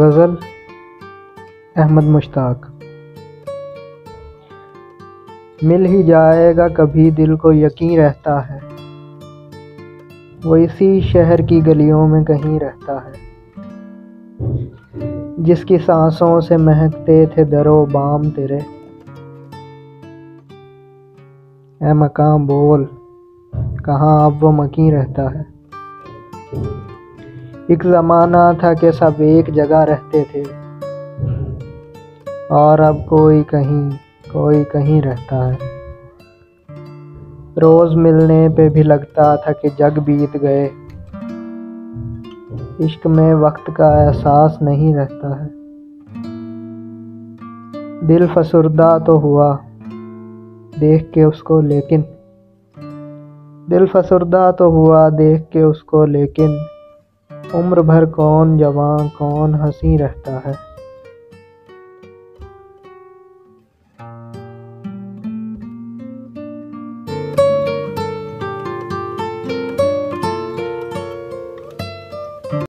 गज़ल अहमद मुश्ताक। मिल ही जाएगा कभी दिल को यकीन रहता है, वो इसी शहर की गलियों में कहीं रहता है, जिसकी सांसों से महकते थे दरो बाम तेरे। ऐ मकां बोल कहाँ अब वो मकीन रहता है। एक ज़माना था कि सब एक जगह रहते थे, और अब कोई कहीं रहता है। रोज़ मिलने पे भी लगता था कि जग बीत गए, इश्क में वक्त का एहसास नहीं रहता है। दिल फसुर्दा तो हुआ देख के उसको, लेकिन उम्र भर कौन जवां कौन हंसी रहता है।